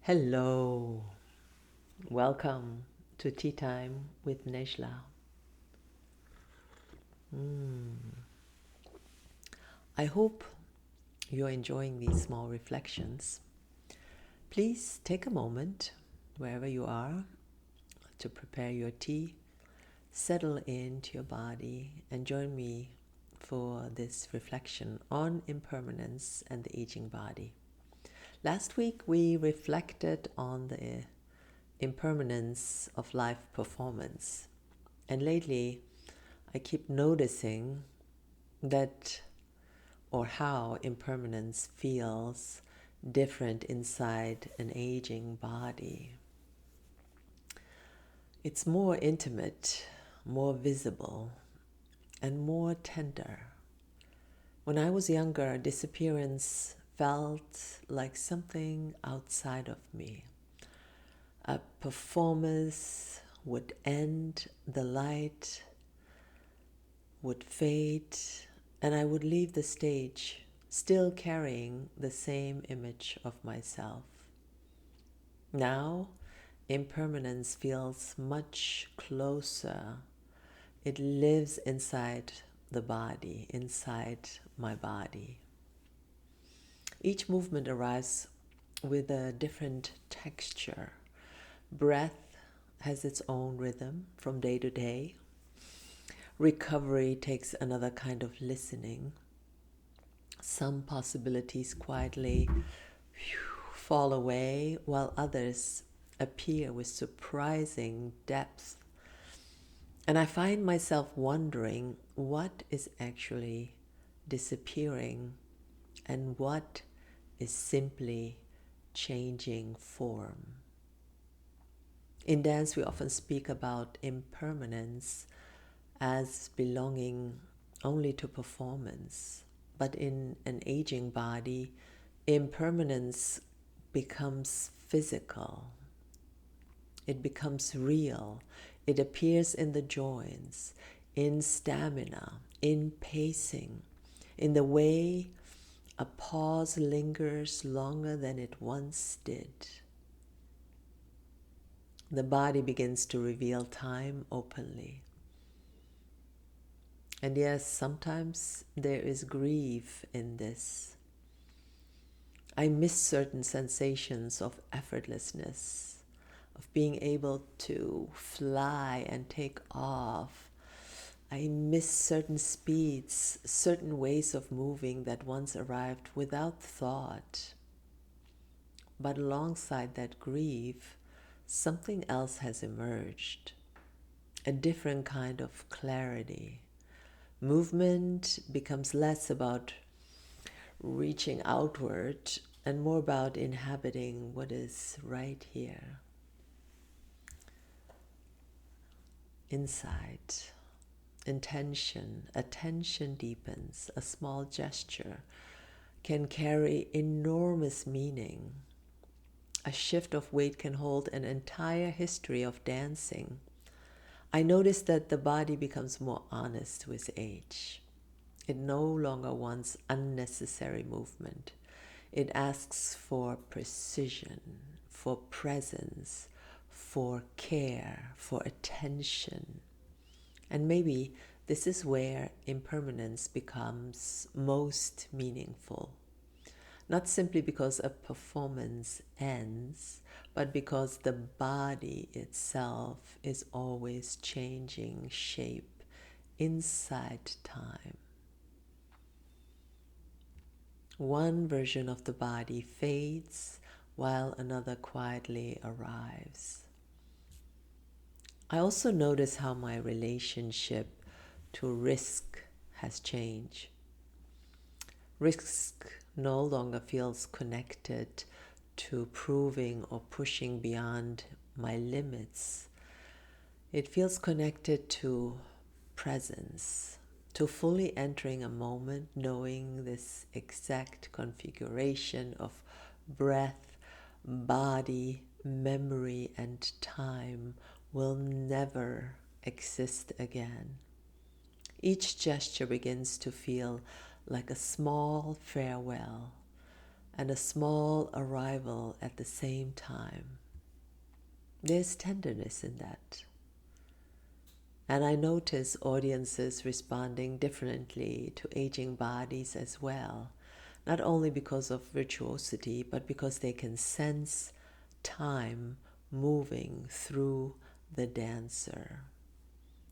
Hello, welcome to Tea Time with Nejla. I hope you're enjoying these small reflections. Please take a moment, wherever you are, to prepare your tea, settle into your body, and join me for this reflection on impermanence and the aging body. Last week we reflected on the impermanence of live performance. And lately, I keep noticing that or how impermanence feels different inside an aging body. It's more intimate, more visible, and more tender. When I was younger, disappearance felt like something outside of me. A performance would end, the light would fade, and I would leave the stage still carrying the same image of myself. Now, impermanence feels much closer. It lives inside the body, inside my body. Each movement arrives with a different texture. Breath has its own rhythm from day to day. Recovery takes another kind of listening. Some possibilities quietly fall away, while others appear with surprising depth. And I find myself wondering what is actually disappearing and what is simply changing form. In dance, we often speak about impermanence as belonging only to performance. But in an aging body, impermanence becomes physical. It becomes real. It appears in the joints, in stamina, in pacing, in the way a pause lingers longer than it once did. The body begins to reveal time openly. And yes, sometimes there is grief in this. I miss certain sensations of effortlessness, of being able to fly and take off. I miss certain speeds, certain ways of moving that once arrived without thought. But alongside that grief, something else has emerged, a different kind of clarity. Movement becomes less about reaching outward and more about inhabiting what is right here, inside. Attention deepens. A small gesture can carry enormous meaning. A shift of weight can hold an entire history of dancing. I notice that the body becomes more honest with age. It no longer wants unnecessary movement. It asks for precision, for presence, for care, for attention. And maybe this is where impermanence becomes most meaningful. Not simply because a performance ends, but because the body itself is always changing shape inside time. One version of the body fades while another quietly arrives. I also notice how my relationship to risk has changed. Risk no longer feels connected to proving or pushing beyond my limits. It feels connected to presence, to fully entering a moment, knowing this exact configuration of breath, body, memory, and time will never exist again. Each gesture begins to feel like a small farewell, and a small arrival at the same time. There's tenderness in that. And I notice audiences responding differently to aging bodies as well, not only because of virtuosity, but because they can sense time moving through the dancer.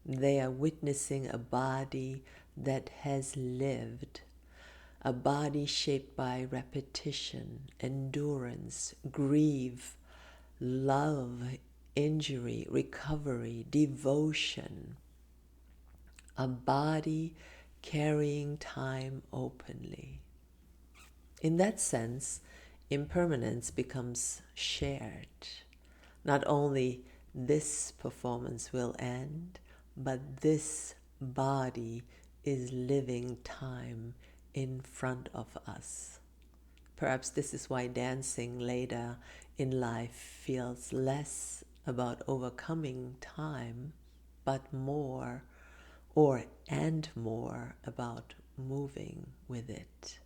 They are witnessing a body that has lived, a body shaped by repetition, endurance, grief, love, injury, recovery, devotion. A body carrying time openly. In that sense, impermanence becomes shared. Not only this performance will end, but this body is living time in front of us. Perhaps this is why dancing later in life feels less about overcoming time, but more about moving with it.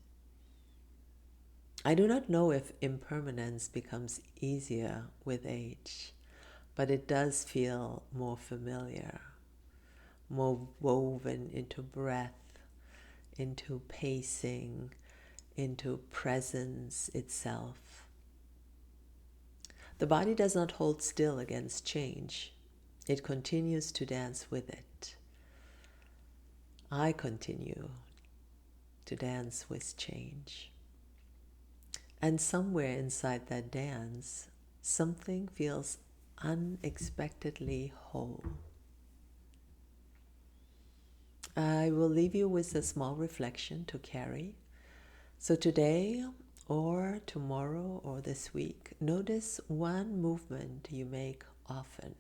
I do not know if impermanence becomes easier with age, but it does feel more familiar, more woven into breath, into pacing, into presence itself. The body does not hold still against change. It continues to dance with it. I continue to dance with change. And somewhere inside that dance, something feels unexpectedly whole. I will leave you with a small reflection to carry. So today or tomorrow or this week, notice one movement you make often.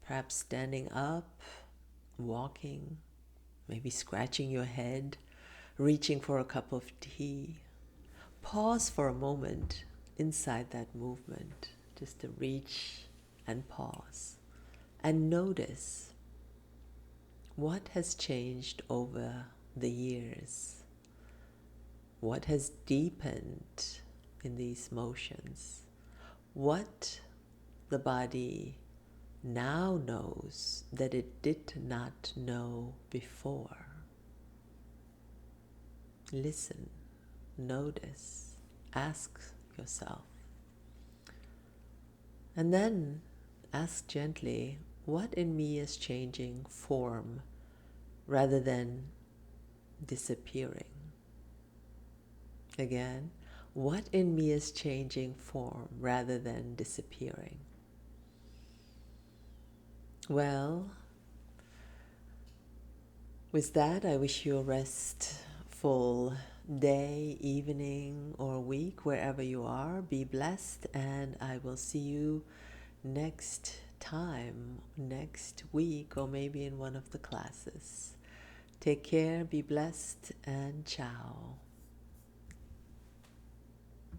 Perhaps standing up, walking, maybe scratching your head, reaching for a cup of tea. Pause for a moment inside that movement, just to reach and pause. And notice what has changed over the years. What has deepened in these motions? What the body now knows that it did not know before. Listen, notice, ask yourself. And then ask gently, what in me is changing form rather than disappearing? Again, what in me is changing form rather than disappearing? Well, with that, I wish you a restful day, evening, or week, wherever you are. Be blessed, and I will see you next time, next week, or maybe in one of the classes. Take care, be blessed, and ciao.